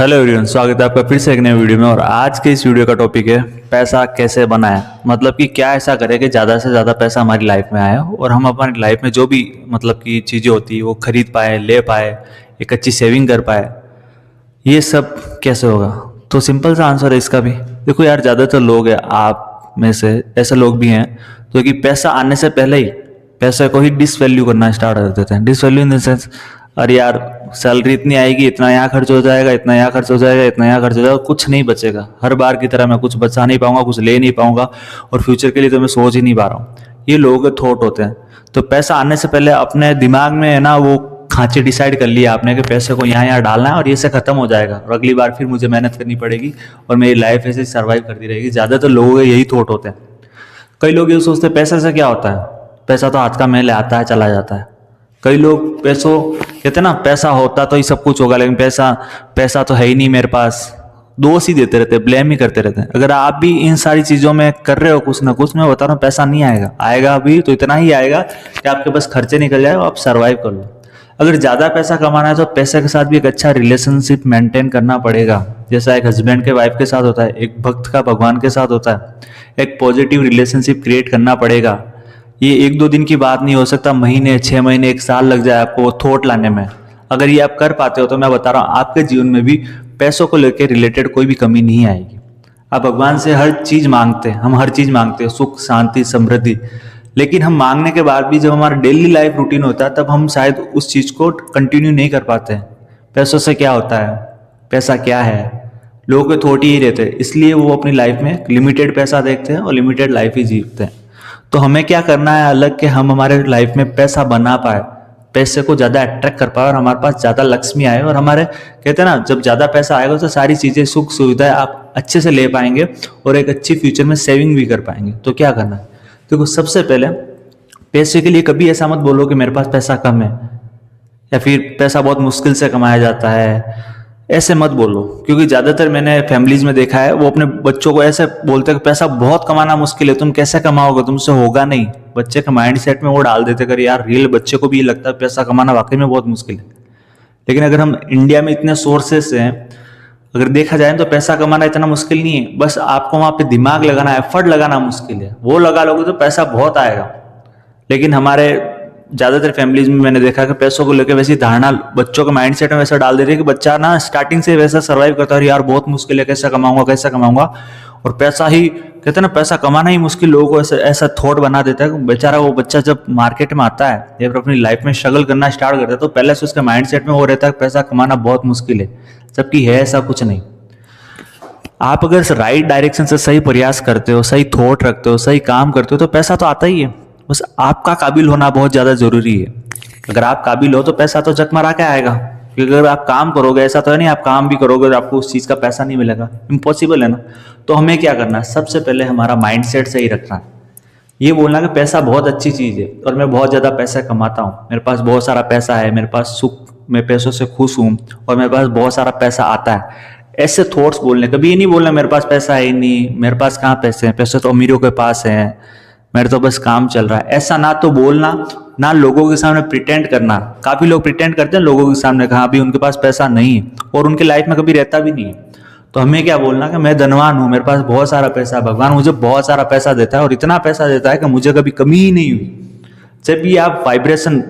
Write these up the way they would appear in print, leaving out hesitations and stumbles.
Hello everyone, स्वागत है आपका फिर से एक नए वीडियो में। और आज के इस वीडियो का टॉपिक है पैसा कैसे बनाएं। मतलब कि क्या ऐसा करें कि ज़्यादा से ज़्यादा पैसा हमारी लाइफ में आए और हम हमारी लाइफ में जो भी मतलब कि चीज़ें होती है वो खरीद पाए, ले पाए, एक अच्छी सेविंग कर पाए। ये सब कैसे होगा? तो सिंपल सा आंसर है इसका भी। देखो यार, ज़्यादातर लोग हैं, आप में से ऐसे लोग भी हैं जो कि पैसा आने से पहले ही पैसे को ही डिसवैल्यू करना स्टार्ट कर देते हैं। डिसवैल्यू इन द सेंस, अरे यार सैलरी इतनी आएगी, इतना यहाँ खर्च हो जाएगा, इतना यहाँ खर्च हो जाएगा, इतना यहाँ खर्च हो जाएगा, कुछ नहीं बचेगा। हर बार की तरह मैं कुछ बचा नहीं पाऊंगा, कुछ ले नहीं पाऊंगा और फ्यूचर के लिए तो मैं सोच ही नहीं पा रहा हूँ। ये लोगों के थॉट होते हैं। तो पैसा आने से पहले अपने दिमाग में है ना वो खांचे डिसाइड कर लिया आपने कि पैसे को यहाँ यहाँ डालना है और ये से खत्म हो जाएगा और अगली बार फिर मुझे मेहनत करनी पड़ेगी और मेरी लाइफ ऐसे सर्वाइव करती रहेगी। ज़्यादातर लोगों के यही थॉट होते हैं। कई लोग ये सोचते हैं पैसे से क्या होता है, पैसा तो हाथ का मैल आता है चला जाता है। कई लोग पैसों कहते हैं ना पैसा होता तो ही सब कुछ होगा, लेकिन पैसा पैसा तो है ही नहीं मेरे पास। दोष ही देते रहते हैं, ब्लेम ही करते रहते हैं। अगर आप भी इन सारी चीज़ों में कर रहे हो कुछ ना कुछ, मैं बता रहा हूँ पैसा नहीं आएगा। आएगा अभी तो इतना ही आएगा कि आपके बस खर्चे निकल जाए और आप सर्वाइव कर लो। अगर ज़्यादा पैसा कमाना है तो पैसे के साथ भी एक अच्छा रिलेशनशिप मेंटेन करना पड़ेगा। जैसा एक हस्बैंड के वाइफ के साथ होता है, एक भक्त का भगवान के साथ होता है। एक पॉजिटिव रिलेशनशिप क्रिएट करना पड़ेगा। ये एक दो दिन की बात नहीं हो सकता, महीने, 6 महीने, 1 साल लग जाए आपको थॉट लाने में। अगर ये आप कर पाते हो तो मैं बता रहा हूँ आपके जीवन में भी पैसों को लेकर रिलेटेड कोई भी कमी नहीं आएगी। आप भगवान से हर चीज मांगते हैं, हम हर चीज मांगते हैं, सुख, शांति, समृद्धि। लेकिन हम मांगने के बाद भी जब हमारा डेली लाइफ रूटीन होता है तब हम शायद उस चीज को कंटिन्यू नहीं कर पाते हैं। पैसों से क्या होता है, पैसा क्या है, लोगों के थॉट ही रहते हैं। इसलिए वो अपनी लाइफ में लिमिटेड पैसा देखते हैं और लिमिटेड लाइफ ही जीते हैं। तो हमें क्या करना है अलग कि हम हमारे लाइफ में पैसा बना पाए, पैसे को ज़्यादा अट्रैक्ट कर पाए और हमारे पास ज़्यादा लक्ष्मी आए। और हमारे कहते हैं ना, जब ज़्यादा पैसा आएगा तो सारी चीज़ें, सुख सुविधाएं आप अच्छे से ले पाएंगे और एक अच्छी फ्यूचर में सेविंग भी कर पाएंगे। तो क्या करना है, देखो सबसे पहले पैसे के लिए कभी ऐसा मत बोलो कि मेरे पास पैसा कम है या फिर पैसा बहुत मुश्किल से कमाया जाता है। ऐसे मत बोलो, क्योंकि ज़्यादातर मैंने फैमिलीज में देखा है वो अपने बच्चों को ऐसे बोलते हैं कि पैसा बहुत कमाना मुश्किल है, तुम कैसे कमाओगे, तुमसे होगा नहीं। बच्चे के माइंड सेट में वो डाल देते कर यार, रियल बच्चे को भी ये लगता है पैसा कमाना वाकई में बहुत मुश्किल है। लेकिन अगर हम इंडिया में इतने सोर्सेस हैं, अगर देखा जाए तो पैसा कमाना इतना मुश्किल नहीं है। बस आपको वहाँ पे दिमाग लगाना, एफर्ट लगाना मुश्किल है। वो लगा लोगे तो पैसा बहुत आएगा। लेकिन हमारे ज़्यादातर फैमिलीज में मैंने देखा कि पैसों को लेकर वैसी धारणा बच्चों के माइंडसेट में वैसा डाल देती है कि बच्चा ना स्टार्टिंग से वैसा सर्वाइव करता है, यार बहुत मुश्किल है, कैसा कमाऊंगा कैसा कमाऊंगा। और पैसा ही कहते हैं ना, पैसा कमाना ही मुश्किल, लोगों को ऐसा ऐसा थॉट बना देता है। बेचारा वो बच्चा जब मार्केट में आता है या फिर अपनी लाइफ में स्ट्रगल करना स्टार्ट करता है तो पहले से उसके माइंडसेट में वो रहता है पैसा कमाना बहुत मुश्किल है, जबकि है ऐसा कुछ नहीं। आप अगर राइट डायरेक्शन से सही प्रयास करते हो, सही थॉट रखते हो, सही काम करते हो तो पैसा तो आता ही है। बस आपका काबिल होना बहुत ज़्यादा जरूरी है। अगर आप काबिल हो तो पैसा तो जकमरा के आएगा। क्योंकि अगर आप काम करोगे, ऐसा तो है नहीं आप काम भी करोगे और आपको उस चीज़ का पैसा नहीं मिलेगा, इम्पॉसिबल है ना। तो हमें क्या करना है, सबसे पहले हमारा माइंडसेट सही रखना है। ये बोलना कि पैसा बहुत अच्छी चीज़ है और मैं बहुत ज़्यादा पैसा कमाता हूँ, मेरे पास बहुत सारा पैसा है, मेरे पास सुख, मैं पैसों से खुश हूँ और मेरे पास बहुत सारा पैसा आता है। ऐसे थॉट्स बोलने, कभी ये नहीं बोलना मेरे पास पैसा है ही नहीं, मेरे पास कहाँ पैसे हैं, पैसे तो अमीरों के पास हैं, मेरे तो बस काम चल रहा है। ऐसा ना तो बोलना, ना लोगों के सामने प्रिटेंड करना। काफी लोग प्रिटेंड करते हैं लोगों के सामने, कहा अभी उनके पास पैसा नहीं है और उनके लाइफ में कभी रहता भी नहीं है। तो हमें क्या बोलना कि मैं धनवान हूँ, मेरे पास बहुत सारा पैसा है, भगवान मुझे बहुत सारा पैसा देता है और इतना पैसा देता है कि मुझे कभी कमी ही नहीं हुई। जब भी आप वाइब्रेशन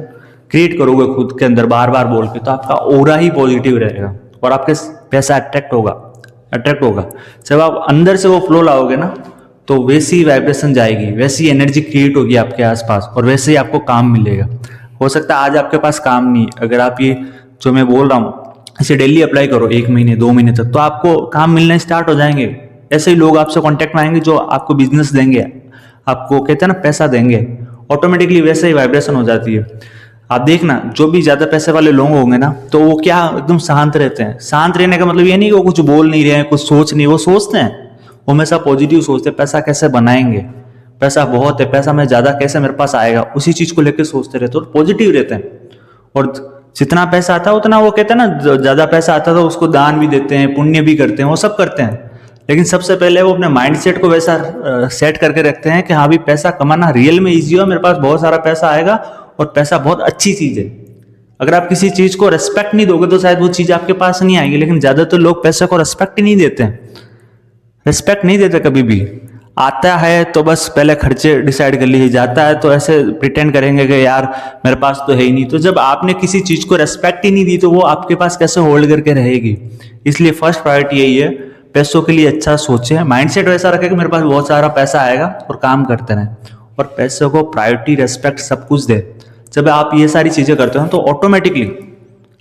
क्रिएट करोगे खुद के अंदर बार बार बोल के, तो आपका ऑरा ही पॉजिटिव रहेगा और आपके पैसा अट्रैक्ट होगा। जब आप अंदर से वो फ्लो लाओगे ना तो वैसी वाइब्रेशन जाएगी, वैसी एनर्जी क्रिएट होगी आपके आसपास और वैसे ही आपको काम मिलेगा। हो सकता है आज आपके पास काम नहीं, अगर आप ये जो मैं बोल रहा हूँ इसे डेली अप्लाई करो 1 महीने 2 महीने तक, तो आपको काम मिलने स्टार्ट हो जाएंगे। ऐसे ही लोग आपसे कांटेक्ट में आएंगे जो आपको बिजनेस देंगे, आपको कहते हैं ना पैसा देंगे, ऑटोमेटिकली वैसे ही वाइब्रेशन हो जाती है। आप देखना जो भी ज्यादा पैसे वाले लोग होंगे ना तो वो क्या एकदम शांत रहते हैं। शांत रहने का मतलब ये नहीं कि वो कुछ बोल नहीं रहे हैं, कुछ सोच नहीं, वो सोचते हैं, वो हमेशा पॉजिटिव सोचते हैं। पैसा कैसे बनाएंगे, पैसा बहुत है, पैसा मैं ज्यादा कैसे मेरे पास आएगा, उसी चीज को लेकर सोचते रहते हैं और पॉजिटिव रहते हैं। और जितना पैसा आता है उतना वो कहते हैं ना, ज्यादा पैसा आता है तो उसको दान भी देते हैं, पुण्य भी करते हैं, वो सब करते हैं। लेकिन सबसे पहले वो अपने माइंडसेट को वैसा सेट करके रखते हैं कि हाँ भी पैसा कमाना रियल में इजी हो, मेरे पास बहुत सारा पैसा आएगा और पैसा बहुत अच्छी चीज है। अगर आप किसी चीज़ को रेस्पेक्ट नहीं दोगे तो शायद वो चीज़ आपके पास नहीं आएगी। लेकिन ज़्यादातर लोग पैसे को रेस्पेक्ट ही नहीं देते हैं, रिस्पेक्ट नहीं देते कभी भी। आता है तो बस पहले खर्चे डिसाइड कर लीजिए, जाता है तो ऐसे प्रिटेंड करेंगे कि यार मेरे पास तो है ही नहीं। तो जब आपने किसी चीज़ को रेस्पेक्ट ही नहीं दी तो वो आपके पास कैसे होल्ड करके रहेगी। इसलिए फर्स्ट प्रायोरिटी यही है, पैसों के लिए अच्छा सोचें, माइंडसेट वैसा रखें कि मेरे पास बहुत सारा पैसा आएगा और काम करते रहें, और पैसों को प्रायोरिटी, रेस्पेक्ट सब कुछ दे। जब आप ये सारी चीज़ें करते हो तो ऑटोमेटिकली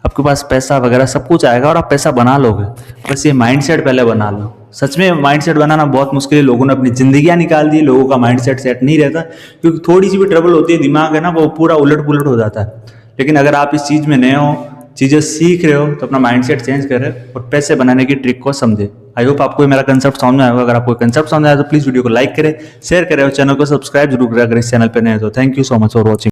आपके पास पैसा वगैरह सब कुछ आएगा और आप पैसा बना लोगे। बस ये माइंडसेट पहले बना लो। सच में माइंडसेट बनाना बहुत मुश्किल है, लोगों ने अपनी जिंदगियां निकाल दी, लोगों का माइंडसेट सेट नहीं रहता, क्योंकि थोड़ी सी भी ट्रबल होती है दिमाग है ना वो पूरा उलट पुलट हो जाता है। लेकिन अगर आप इस चीज़ में नए हो, चीज़ें सीख रहे हो, तो अपना माइंडसेट चेंज करें और पैसे बनाने की ट्रिक को समझे। आई होप आपको मेरा कंसेप्ट समझ में आएगा। अगर आपको कंसेप्ट समझ आया तो प्लीज़ वीडियो को लाइक करें, शेयर करें और चैनल को सब्सक्राइब जरूर करें अगर इस चैनल पर नए हो तो। Thank you so much for watching.